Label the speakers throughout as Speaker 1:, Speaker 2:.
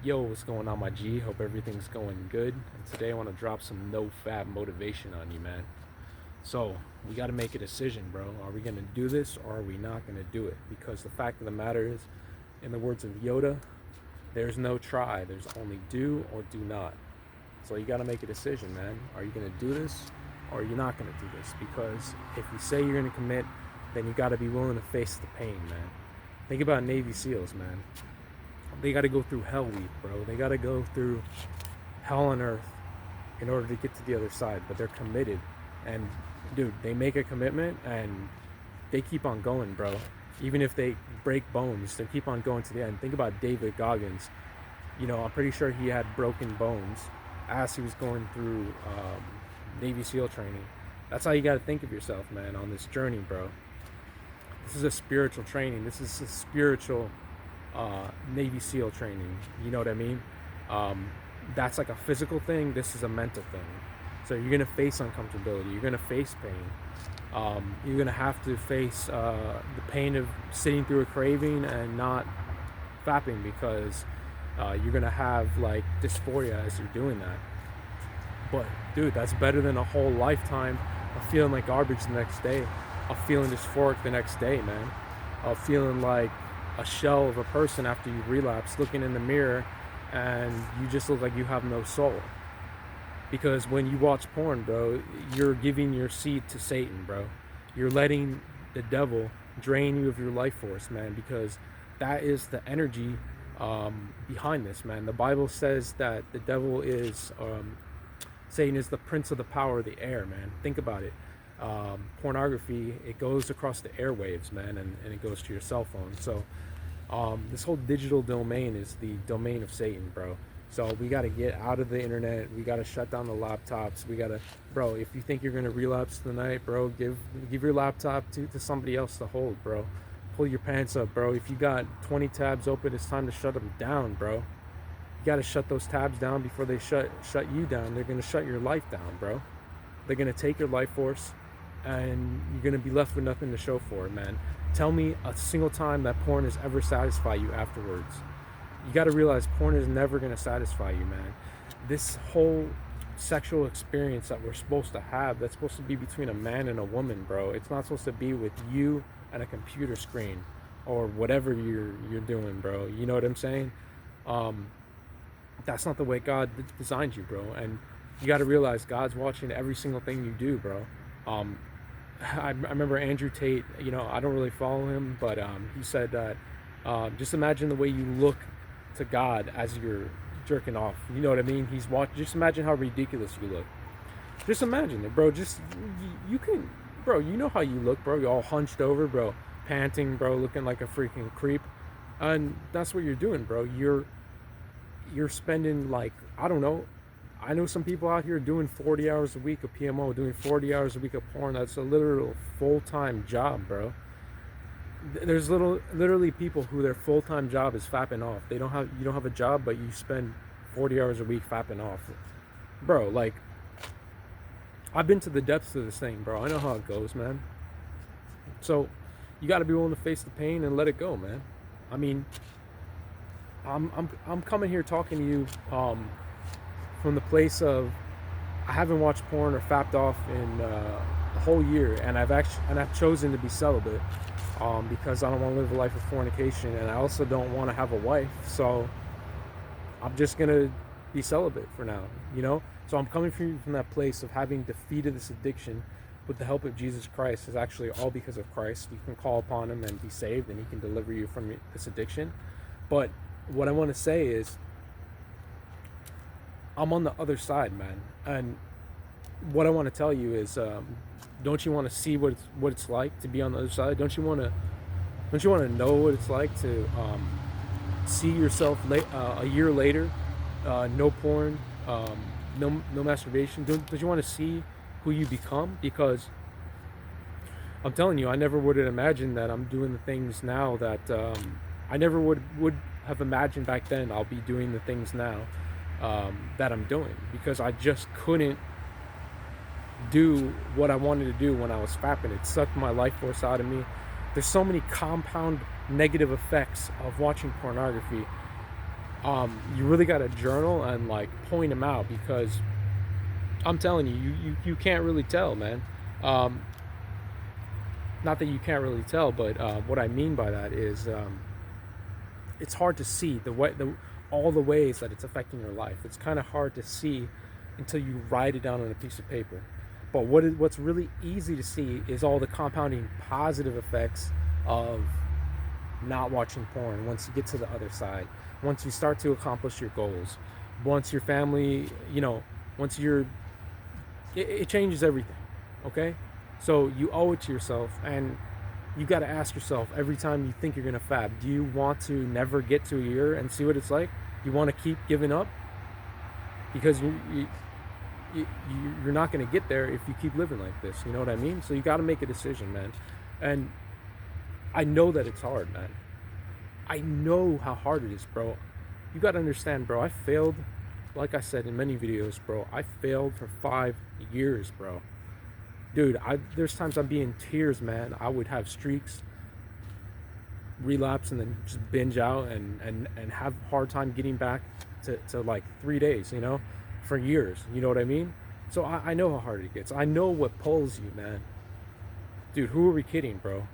Speaker 1: Yo, what's going on, my G? Hope everything's going good. And today I want to drop some no-fap motivation on you, man. So, we got to make a decision, bro. Are we going to do this or are we not going to do it? Because the fact of the matter is, in the words of Yoda, there's no try. There's only do or do not. So you got to make a decision, man. Are you going to do this or are you not going to do this? Because if you say you're going to commit, then you got to be willing to face the pain, man. Think about Navy SEALs, man. They got to go through hell week, bro. They got to go through hell on earth in order to get to the other side, but they're committed. And dude, they make a commitment and they keep on going, bro. Even if they break bones, they keep on going to the end. Think about David Goggins. You know, I'm pretty sure he had broken bones as he was going through Navy SEAL training. That's how you got to think of yourself, man, on this journey, bro. This is a spiritual training. This is a spiritual Navy SEAL training. You know what I mean? That's like a physical thing. This is a mental thing. So you're gonna face uncomfortability. You're gonna face pain. You're gonna have to face the pain of sitting through a craving and not fapping because you're gonna have like dysphoria as you're doing that. But dude, that's better than a whole lifetime of feeling like garbage the next day, of feeling dysphoric the next day, man, of feeling like a shell of a person after you relapse, looking in the mirror and you just look like you have no soul. Because when you watch porn, bro, you're giving your seed to Satan, bro. You're letting the devil drain you of your life force, man, because that is the energy behind this, man. The Bible says that the devil is Satan is the prince of the power of the air, man. Think about it. Pornography, it goes across the airwaves, man, and it goes to your cell phone. So this whole digital domain is the domain of Satan, bro. So we got to get out of the internet. We got to shut down the laptops. We got to, bro, if you think you're going to relapse tonight, bro, give your laptop to somebody else to hold, bro. Pull your pants up, bro. If you got 20 tabs open, it's time to shut them down, bro. You got to shut those tabs down before they shut you down. They're going to shut your life down, bro. They're going to take your life force and you're going to be left with nothing to show for it, man. Tell me a single time that porn has ever satisfied you afterwards. You got to realize porn is never going to satisfy you, man. This whole sexual experience that we're supposed to have, that's supposed to be between a man and a woman, bro. It's not supposed to be with you and a computer screen or whatever you're doing, bro. You know what I'm saying? That's not the way God designed you, bro. And you got to realize God's watching every single thing you do, bro. I remember Andrew Tate, you know, I don't really follow him, but he said that just imagine the way you look to God as you're jerking off. You know what I mean? He's watching. Just imagine how ridiculous you look. Just imagine it, bro. Just you can, bro. You know how you look, bro. You're all hunched over, bro, panting, bro, looking like a freaking creep, and that's what you're doing, bro. You're spending like, I don't know. I know some people out here doing 40 hours a week of PMO, doing 40 hours a week of porn. That's a literal full-time job, bro. There's literally people who their full-time job is fapping off. You don't have a job, but you spend 40 hours a week fapping off. Bro, like, I've been to the depths of this thing, bro. I know how it goes, man. So, you got to be willing to face the pain and let it go, man. I mean, I'm coming here talking to you from the place of I haven't watched porn or fapped off in a whole year, and I've chosen to be celibate because I don't want to live a life of fornication, and I also don't want to have a wife. So I'm just gonna be celibate for now, you know. So I'm coming from that place of having defeated this addiction with the help of Jesus Christ. Is actually all because of Christ. You can call upon Him and be saved, and He can deliver you from this addiction. But what I want to say is, I'm on the other side, man, and what I want to tell you is, don't you want to see what it's like to be on the other side? Don't you want to know what it's like to see yourself a year later, no porn, no masturbation? Don't you want to see who you become? Because I'm telling you, I never would have imagined that I'm doing the things now that I never would have imagined back then. I'll be doing the things now that I'm doing, because I just couldn't do what I wanted to do when I was fapping. It sucked my life force out of me. There's so many compound negative effects of watching pornography, You really got to journal and like point them out, because I'm telling you, you can't really tell, man. Um, Not that you can't really tell, but what I mean by that is it's hard to see all the ways that it's affecting your life. It's kind of hard to see until you write it down on a piece of paper. But what's really easy to see is all the compounding positive effects of not watching porn once you get to the other side, once you start to accomplish your goals, once your family, once you're, it changes everything, okay? So you owe it to yourself, and you got to ask yourself every time you think you're going to fab, do you want to never get to a year and see what it's like? You want to keep giving up? Because you're not going to get there if you keep living like this. You know what I mean? So you got to make a decision, man. And I know that it's hard, man. I know how hard it is, bro. You got to understand, bro. I failed, like I said in many videos, bro. I failed for 5 years, bro. Dude, there's times I'd be in tears, man. I would have streaks, relapse, and then just binge out and have a hard time getting back to like 3 days, for years. You know what I mean? So I know how hard it gets. I know what pulls you, man. Dude, who are we kidding, bro?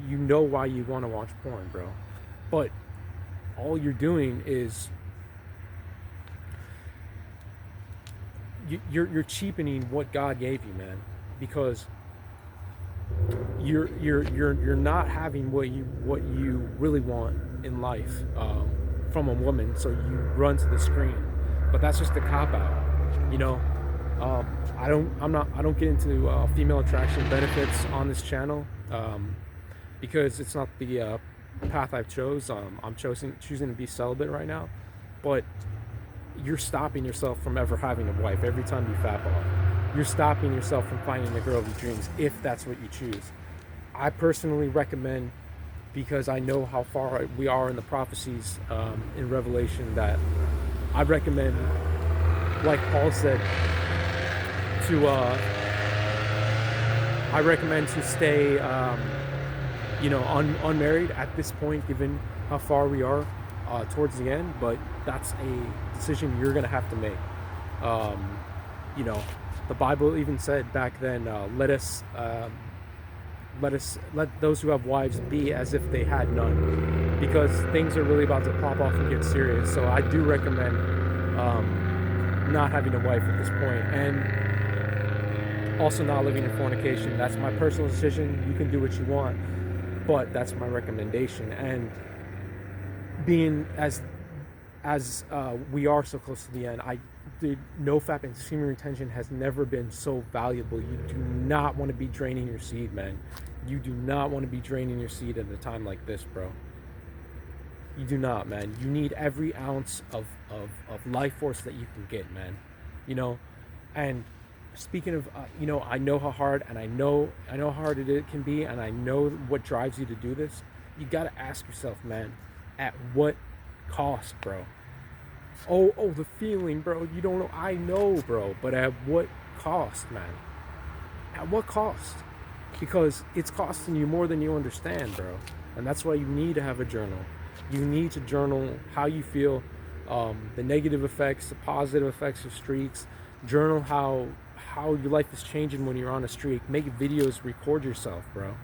Speaker 1: You know why you want to watch porn, bro. But all you're doing is you're cheapening what God gave you, man, because you're not having what you really want in life from a woman, so you run to the screen. But that's just a cop out, I don't get into female attraction benefits on this channel, because it's not the path I've chose. I'm choosing to be celibate right now, but you're stopping yourself from ever having a wife every time you fap off. You're stopping yourself from finding the girl of your dreams if that's what you choose. I personally recommend, because I know how far we are in the prophecies in Revelation, that I recommend, like Paul said, I recommend to stay unmarried at this point, given how far we are towards the end. But that's a decision you're gonna have to make. The Bible even said back then, let those who have wives be as if they had none, because things are really about to pop off and get serious. So I do recommend not having a wife at this point, and also not living in fornication. That's my personal decision. You can do what you want, but that's my recommendation. And being as we are so close to the end, the Nofap and Semen Retention has never been so valuable. You do not want to be draining your seed, man. You do not want to be draining your seed at a time like this, bro. You do not, man. You need every ounce of life force that you can get, man. And speaking of, I know how hard, and I know how hard it can be, and I know what drives you to do this. You got to ask yourself, man, at what cost, bro? Oh, the feeling, bro. You don't know. I know, bro. But at what cost, man? At what cost? Because it's costing you more than you understand, bro. And that's why you need to have a journal. You need to journal how you feel, the negative effects, the positive effects of streaks. Journal how your life is changing when you're on a streak. Make videos, record yourself, bro.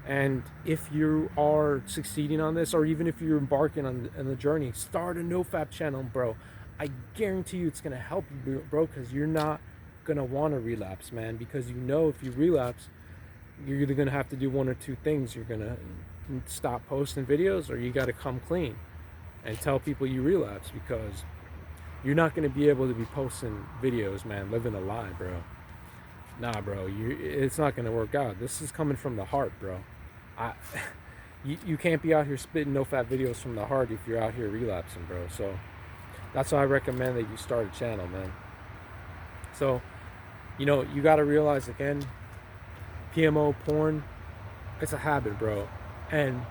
Speaker 1: And if you are succeeding on this, or even if you're embarking on the journey, start a NoFap channel, bro. I guarantee you it's going to help you, bro, because you're not going to want to relapse, man. Because if you relapse, you're either going to have to do one or two things. You're going to stop posting videos, or you got to come clean and tell people you relapse, because you're not going to be able to be posting videos, man, living a lie, bro. Nah, bro, it's not going to work out. This is coming from the heart, bro. You can't be out here spitting no-fap videos from the heart if you're out here relapsing, bro. So that's why I recommend that you start a channel, man. So, you got to realize, again, PMO, porn, it's a habit, bro. And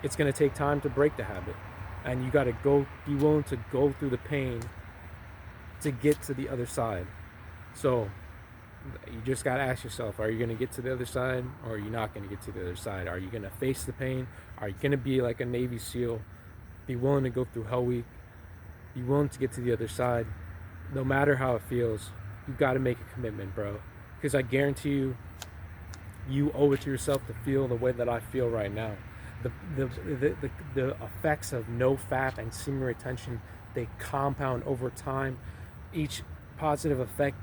Speaker 1: it's going to take time to break the habit. And you got to be willing to go through the pain to get to the other side. So you just got to ask yourself, are you going to get to the other side, or are you not going to get to the other side? Are you going to face the pain? Are you going to be like a Navy SEAL Be willing to go through hell week. Be willing to get to the other side. No matter how it feels, you got to make a commitment, bro. Because I guarantee you, you owe it to yourself to feel the way that I feel right now. The effects of Nofap and semen retention, they compound over time. Each positive effect,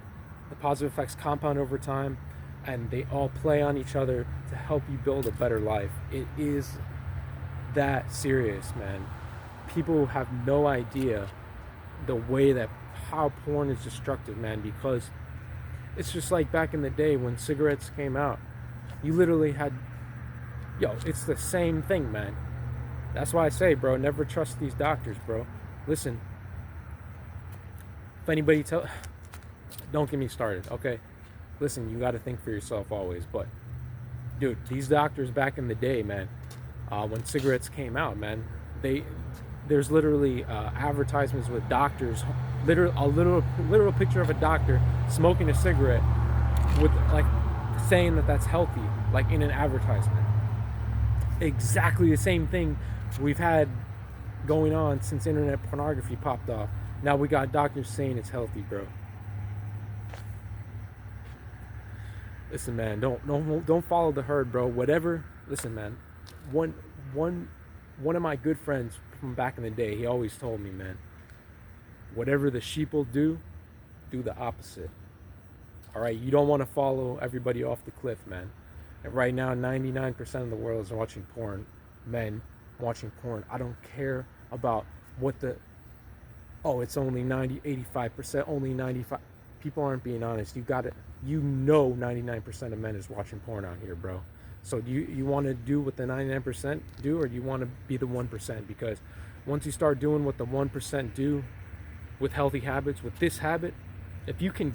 Speaker 1: the positive effects compound over time, and they all play on each other to help you build a better life. It is that serious, man. People have no idea the way that how porn is destructive, man, because it's just like back in the day when cigarettes came out. You literally had, it's the same thing, man. That's why I say, bro, never trust these doctors, bro. Listen, if anybody don't get me started, okay? Listen, you got to think for yourself always. But, dude, these doctors back in the day, man, when cigarettes came out, man, there's literally advertisements with doctors, a literal picture of a doctor smoking a cigarette with like saying that that's healthy, like in an advertisement. Exactly the same thing we've had going on since internet pornography popped off. Now we got doctors saying it's healthy, bro. Listen, man, don't follow the herd, bro. Whatever. Listen, man. One of my good friends from back in the day, he always told me, man, whatever the sheep will do the opposite. All right, you don't want to follow everybody off the cliff, man. And right now, 99% of the world is watching porn. Men watching porn. I don't care about what it's only 85%, only 95. People aren't being honest. 99% of men is watching porn out here, bro. So do you want to do what the 99% do, or do you want to be the 1%? Because once you start doing what the 1% do with healthy habits, with this habit, if you can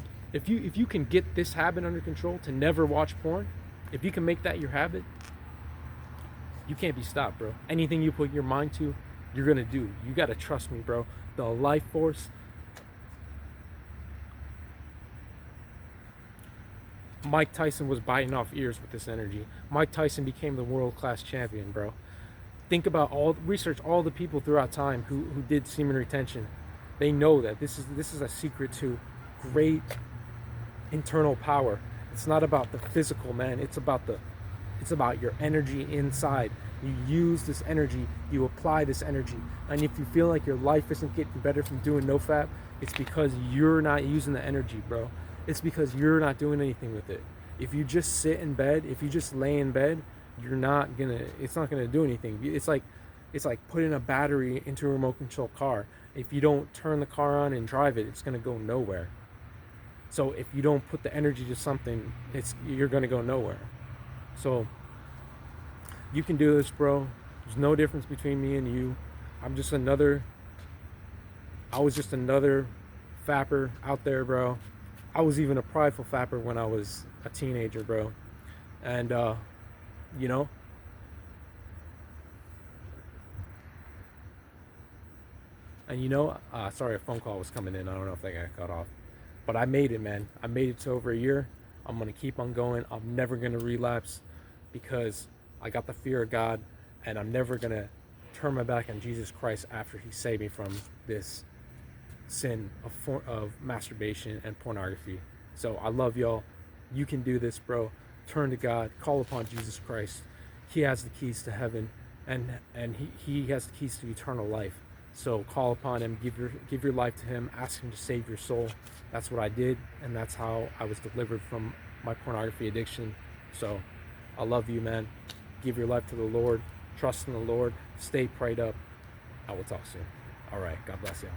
Speaker 1: get this habit under control to never watch porn, if you can make that your habit, you can't be stopped, bro. Anything you put your mind to, you're gonna do. You gotta trust me, bro. The life force. Mike Tyson was biting off ears with this energy. Mike Tyson became the world-class champion, bro. Think about research all the people throughout time who did semen retention. They know that this is a secret to great internal power. It's not about the physical, man. It's about your energy inside. You use this energy, you apply this energy. And if you feel like your life isn't getting better from doing Nofap, it's because you're not using the energy, bro. It's because you're not doing anything with it. If you just sit in bed, if you just lay in bed, it's not gonna do anything. It's like putting a battery into a remote control car. If you don't turn the car on and drive it, it's gonna go nowhere. So if you don't put the energy to something, you're gonna go nowhere. So you can do this, bro. There's no difference between me and you. I was just another fapper out there, bro. I was even a prideful fapper when I was a teenager, bro. And sorry, a phone call was coming in. I don't know if that got cut off. But I made it, man. I made it to over a year. I'm going to keep on going. I'm never going to relapse because I got the fear of God, and I'm never going to turn my back on Jesus Christ after he saved me from this sin of masturbation and pornography. So I love y'all. You can do this, bro. Turn to God. Call upon Jesus Christ. He has the keys to heaven, and he has the keys to eternal life. So call upon him, give your life to him, ask him to save your soul. That's what I did, and that's how I was delivered from my pornography addiction. So I love you, man. Give your life to the Lord. Trust in the Lord. Stay prayed up. I will talk soon. All right. God bless you.